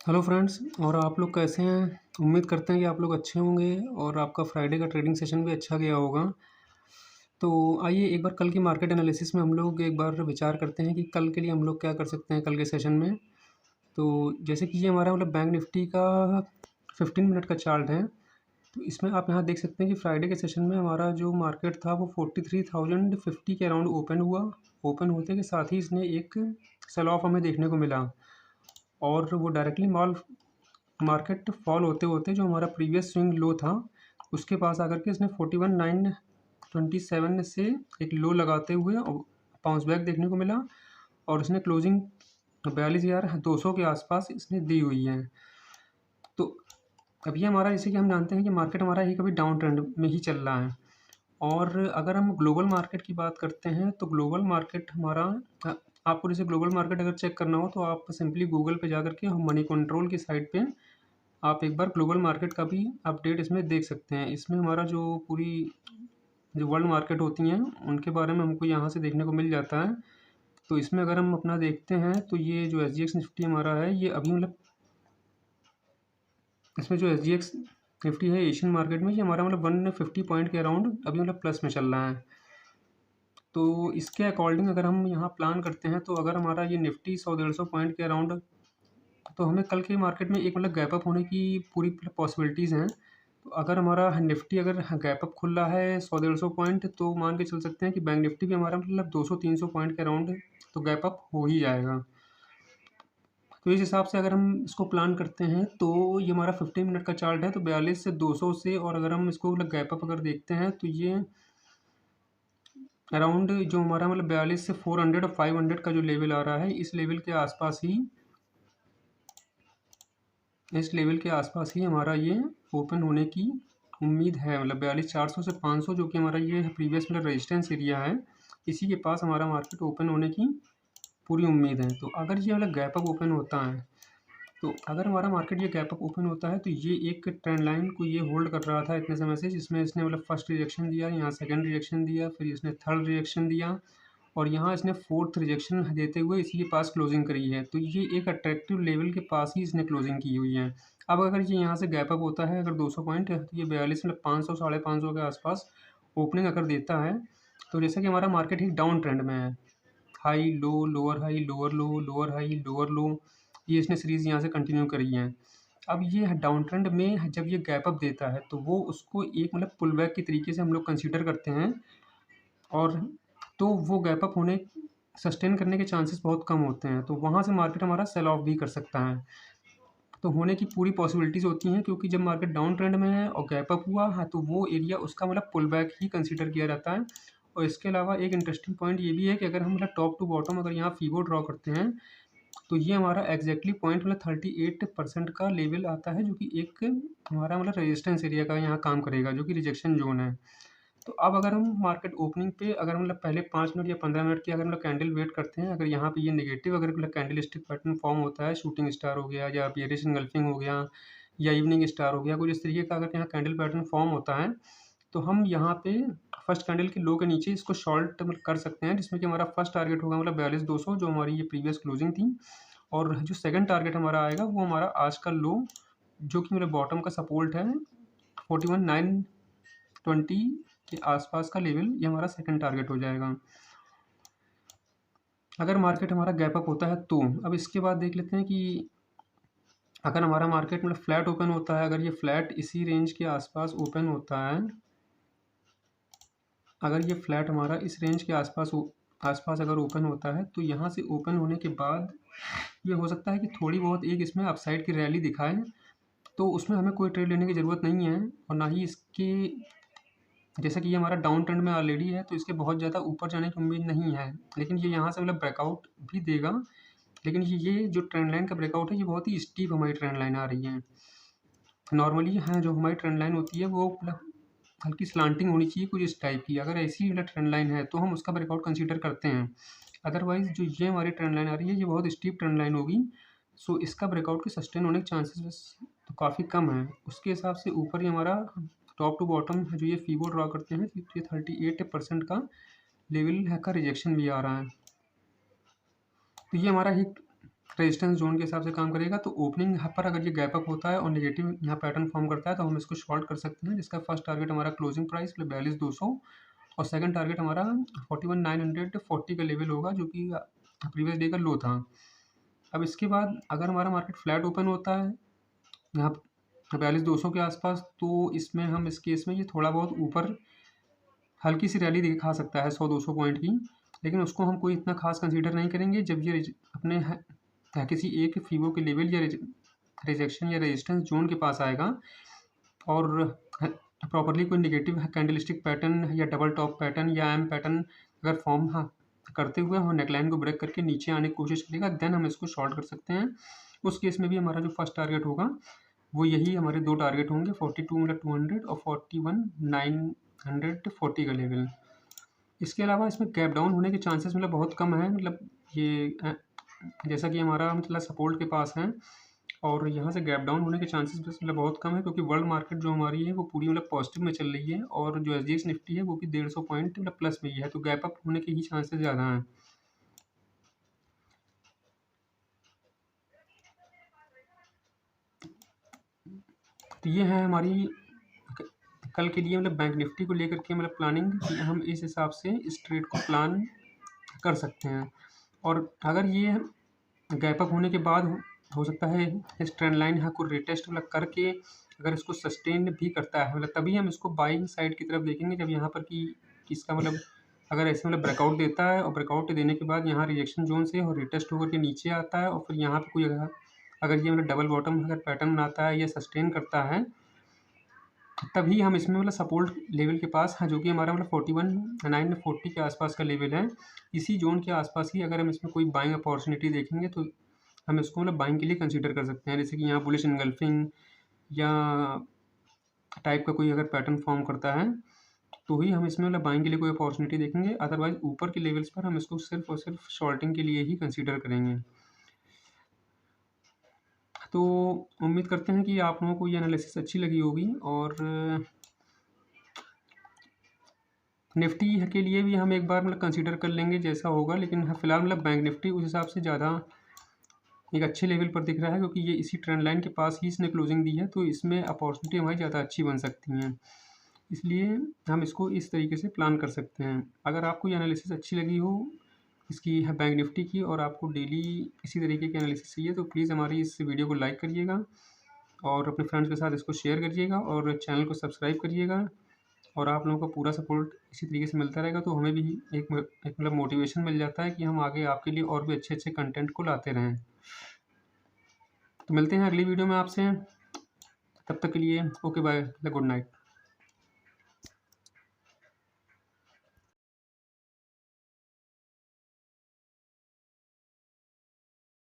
Hello friends. और आप लोग कैसे हैं? उम्मीद करते हैं कि आप लोग अच्छे होंगे और आपका फ्राइडे का ट्रेडिंग सेशन भी अच्छा गया होगा। तो आइए एक बार कल की मार्केट एनालिसिस में हम लोग एक बार विचार करते हैं कि कल के लिए हम लोग क्या कर सकते हैं कल के सेशन में। तो जैसे कि ये हमारा बैंक निफ्टी का 15 मिनट का चार्ट है। तो इसमें आप यहाँ देख सकते हैं कि फ्राइडे के सेशन में हमारा जो मार्केट था वो 43,050 के अराउंड ओपन हुआ। ओपन होते के साथ ही इसने एक सेल ऑफ हमें देखने को मिला और वो डायरेक्टली मार्केट फॉल होते होते जो हमारा प्रीवियस स्विंग लो था उसके पास आकर के इसने 41,927 से एक लो लगाते हुए बाउंस बैक देखने को मिला और इसने क्लोजिंग 42,200 के आसपास इसने दी हुई है। तो अभी हमारा जैसे कि हम जानते हैं कि मार्केट हमारा ही कभी डाउन ट्रेंड में ही चल रहा है। और अगर हम ग्लोबल मार्केट की बात करते हैं तो ग्लोबल मार्केट हमारा आपको जैसे ग्लोबल मार्केट अगर चेक करना हो तो आप सिंपली गूगल पे जा करके हम मनी कंट्रोल की साइट पे आप एक बार ग्लोबल मार्केट का भी अपडेट इसमें देख सकते हैं। इसमें हमारा जो पूरी जो वर्ल्ड मार्केट होती हैं उनके बारे में हमको यहाँ से देखने को मिल जाता है। तो इसमें अगर हम अपना देखते हैं तो ये जो SGX निफ्टी हमारा है ये अभी इसमें जो SGX निफ्टी है एशियन मार्केट में ये हमारा 150 पॉइंट के अराउंड अभी प्लस में चल रहा है। तो इसके अकॉर्डिंग अगर हम यहाँ प्लान करते हैं तो अगर हमारा ये निफ्टी 100-150 पॉइंट के अराउंड तो हमें कल के मार्केट में एक गैप अप होने की पूरी पॉसिबिलिटीज़ हैं। तो अगर हमारा निफ्टी अगर गैप अप खुल रहा है 100-150 पॉइंट तो मान के चल सकते हैं कि बैंक निफ्टी भी हमारा 200-300 पॉइंट के अराउंड तो गैप अप हो ही जाएगा। तो इस हिसाब से अगर हम इसको प्लान करते हैं तो ये हमारा 15 मिनट का चार्ट है। तो 42 से 200 से और अगर हम इसको गैप अप अगर देखते हैं तो ये अराउंड जो हमारा 42 से 400 और 500 का जो लेवल आ रहा है इस लेवल के आसपास ही हमारा ये ओपन होने की उम्मीद है। 42,400 से 500 जो कि हमारा ये प्रीवियस रेजिस्टेंस एरिया है, इसी के पास हमारा मार्केट ओपन होने की पूरी उम्मीद है। तो अगर ये गैप अप ओपन होता है तो अगर हमारा मार्केट ये गैप अप ओपन होता है तो ये एक ट्रेंड लाइन को ये होल्ड कर रहा था इतने समय से, जिसमें इसने फर्स्ट रिजेक्शन दिया, यहाँ सेकंड रिजेक्शन दिया, फिर इसने थर्ड रिजेक्शन दिया और यहाँ इसने फोर्थ रिजेक्शन देते हुए इसी के पास क्लोजिंग करी है। तो ये एक अट्रैक्टिव लेवल के पास ही इसने क्लोजिंग की हुई है। अब अगर ये यहाँ से गैप अप होता है अगर 200 पॉइंट तो ये 42,500 550 के आसपास ओपनिंग अगर देता है तो जैसा कि हमारा मार्केट ही डाउन ट्रेंड में है, high low lower high lower लो लोअर हाई लोअर लो, ये इसने सीरीज़ यहाँ से कंटिन्यू करी है। अब ये डाउन ट्रेंड में जब ये गैप अप देता है तो वो उसको एक पुल बैक के तरीके से हम लोग कंसीडर करते हैं और तो वो गैप अप होने सस्टेन करने के चांसेस बहुत कम होते हैं। तो वहाँ से मार्केट हमारा सेल ऑफ भी कर सकता है। तो होने की पूरी पॉसिबिलिटीज़ होती हैं क्योंकि जब मार्केट डाउन ट्रेंड में है और गैप अप हुआ है तो वो एरिया उसका पुल बैक ही कंसीडर किया जाता है। और इसके अलावा एक इंटरेस्टिंग पॉइंट ये भी है कि अगर हम टॉप टू बॉटम अगर यहाँ फीबो ड्रॉ करते हैं तो ये हमारा एग्जैक्टली पॉइंट 38% का लेवल आता है, जो कि एक हमारा रेजिस्टेंस एरिया का यहाँ काम करेगा, जो कि रिजेक्शन जोन है। तो अब अगर हम मार्केट ओपनिंग पे अगर पहले 5 मिनट या 15 मिनट की अगर कैंडल वेट करते हैं, अगर यहाँ पे ये नेगेटिव अगर कैंडल स्टिक पैटर्न फॉर्म होता है, शूटिंग स्टार हो गया या बेयरिश एंगल्फिंग हो गया या इवनिंग स्टार हो गया, कुछ इस तरीके का अगर यहाँ कैंडल पैटर्न फॉर्म होता है तो हम यहाँ पे फर्स्ट कैंडल के लो के नीचे इसको शॉर्ट कर सकते हैं, जिसमें कि हमारा फर्स्ट टारगेट होगा 42,200 जो हमारी ये प्रीवियस क्लोजिंग थी। और जो सेकंड टारगेट हमारा आएगा वो हमारा आज का लो जो कि मेरे बॉटम का सपोर्ट है 41,920 के आसपास का लेवल, ये हमारा सेकंड टारगेट हो जाएगा अगर मार्केट हमारा गैप अप होता है। तो अब इसके बाद देख लेते हैं कि अगर हमारा मार्केट फ्लैट ओपन होता है, अगर ये फ्लैट इसी रेंज के आसपास ओपन होता है, अगर ये फ्लैट हमारा इस रेंज के आसपास अगर ओपन होता है तो यहाँ से ओपन होने के बाद ये हो सकता है कि थोड़ी बहुत एक इसमें अपसाइड की रैली दिखाए। तो उसमें हमें कोई ट्रेड लेने की ज़रूरत नहीं है और ना ही इसके जैसा कि ये हमारा डाउन ट्रेंड में ऑलरेडी है तो इसके बहुत ज़्यादा ऊपर जाने की उम्मीद नहीं है। लेकिन ये यहाँ से ब्रेकआउट भी देगा, लेकिन ये जो ट्रेंड लाइन का ब्रेकआउट है ये बहुत ही स्टीप हमारी ट्रेंड लाइन आ रही है। नॉर्मली हाँ जो हमारी ट्रेंड लाइन होती है वो हल्की स्लांटिंग होनी चाहिए कुछ इस टाइप की, अगर ऐसी ट्रेंड लाइन है तो हम उसका ब्रेकआउट कंसीडर करते हैं। अदरवाइज़ जो ये हमारी ट्रेंड लाइन आ रही है ये बहुत स्टीप ट्रेंड लाइन होगी, सो इसका ब्रेकआउट के सस्टेन होने के चांसेस तो काफ़ी कम है। उसके हिसाब से ऊपर ही हमारा टॉप टू बॉटम जो ये फीबो ड्रॉ करते हैं तो ये 38% का लेवल है का रिजेक्शन भी आ रहा है। तो ये हमारा एक रेजिस्टेंस जोन के हिसाब से काम करेगा। तो ओपनिंग यहाँ पर अगर ये गैप अप होता है और नेगेटिव यहाँ पैटर्न फॉर्म करता है तो हम इसको शॉर्ट कर सकते हैं, जिसका फर्स्ट टारगेट हमारा क्लोजिंग प्राइस 42,200 और सेकंड टारगेट हमारा 41,940 का लेवल होगा, जो कि प्रीवियस डे का लो था। अब इसके बाद अगर हमारा मार्केट फ्लैट ओपन होता है यहाँ 42,200 के आसपास, तो इसमें हम इस केस में ये थोड़ा बहुत ऊपर हल्की सी रैली दिखा सकता है 100-200 पॉइंट की, लेकिन उसको हम कोई इतना खास कंसीडर नहीं करेंगे। जब ये अपने किसी एक फीबो के लेवल या रिजेक्शन या रेजिस्टेंस जोन के पास आएगा और प्रॉपरली कोई नेगेटिव कैंडलस्टिक पैटर्न या डबल टॉप पैटर्न या एम पैटर्न अगर फॉर्म करते हुए हम नेकलाइन को ब्रेक करके नीचे आने की कोशिश करेगा, देन हम इसको शॉर्ट कर सकते हैं। उस केस में भी हमारा जो फर्स्ट टारगेट होगा वो यही हमारे दो टारगेट होंगे, 42,200 और 41,940 का लेवल। इसके अलावा इसमें गैप डाउन होने के चांसेस मतलब बहुत कम है। मतलब ये जैसा कि हमारा मतलब सपोर्ट के पास है और यहाँ से गैप डाउन होने के चांसेस मतलब बहुत कम है, क्योंकि वर्ल्ड मार्केट जो हमारी है वो पूरी मतलब पॉजिटिव में चल रही है और जो SGX निफ्टी है वो भी 150 पॉइंट मतलब प्लस में ही है, तो गैप अप होने के ही चांसेस ज़्यादा हैं। तो ये है हमारी कल के लिए मतलब बैंक निफ्टी को लेकर के मतलब प्लानिंग कि हम इस हिसाब से इस ट्रेड को प्लान कर सकते हैं। और अगर ये गैप अप होने के बाद हो सकता है इस ट्रेंड लाइन यहाँ को रिटेस्ट मतलब करके अगर इसको सस्टेन भी करता है, मतलब तभी हम इसको बाइंग साइड की तरफ देखेंगे। जब यहाँ पर कि इसका मतलब अगर ऐसे मतलब ब्रेकआउट देता है और ब्रेकआउट देने के बाद यहाँ रिजेक्शन जोन से और रिटेस्ट होकर के नीचे आता है और फिर यहाँ पर कोई अगर ये मतलब डबल बॉटम अगर पैटर्न बनाता है या सस्टेन करता है, तभी हम इसमें मतलब सपोर्ट लेवल के पास जो कि हमारा मतलब 41,940 के आसपास का लेवल है, इसी जोन के आसपास ही अगर हम इसमें कोई बाइंग अपॉर्चुनिटी देखेंगे तो हम इसको मतलब बाइंग के लिए कंसीडर कर सकते हैं। जैसे कि यहाँ बुलिश इनगल्फिंग या टाइप का कोई अगर पैटर्न फॉर्म करता है तो ही हम इसमें मतलब बाइंग के लिए कोई अपॉर्चुनिटी देखेंगे, अदरवाइज ऊपर के लेवल्स पर हम इसको सिर्फ और सिर्फ शॉर्टिंग के लिए ही कंसीडर करेंगे। तो उम्मीद करते हैं कि आप लोगों को ये एनालिसिस अच्छी लगी होगी और निफ्टी के लिए भी हम एक बार मतलब कंसीडर कर लेंगे जैसा होगा, लेकिन फ़िलहाल मतलब बैंक निफ्टी उस हिसाब से ज़्यादा एक अच्छे लेवल पर दिख रहा है, क्योंकि ये इसी ट्रेंड लाइन के पास ही इसने क्लोजिंग दी है, तो इसमें अपॉर्चुनिटी हमारी ज़्यादा अच्छी बन सकती हैं। इसलिए हम इसको इस तरीके से प्लान कर सकते हैं। अगर आपको ये एनालिसिस अच्छी लगी हो इसकी बैंक निफ्टी की और आपको डेली इसी तरीके की एनालिसिस चाहिए, तो प्लीज़ हमारी इस वीडियो को लाइक करिएगा और अपने फ्रेंड्स के साथ इसको शेयर करिएगा और चैनल को सब्सक्राइब करिएगा। और आप लोगों का पूरा सपोर्ट इसी तरीके से मिलता रहेगा तो हमें भी एक मतलब मोटिवेशन मिल जाता है कि हम आगे आपके लिए और भी अच्छे अच्छे कंटेंट को लाते रहें। तो मिलते हैं अगली वीडियो में आपसे, तब तक के लिए ओके बाय, गुड नाइट।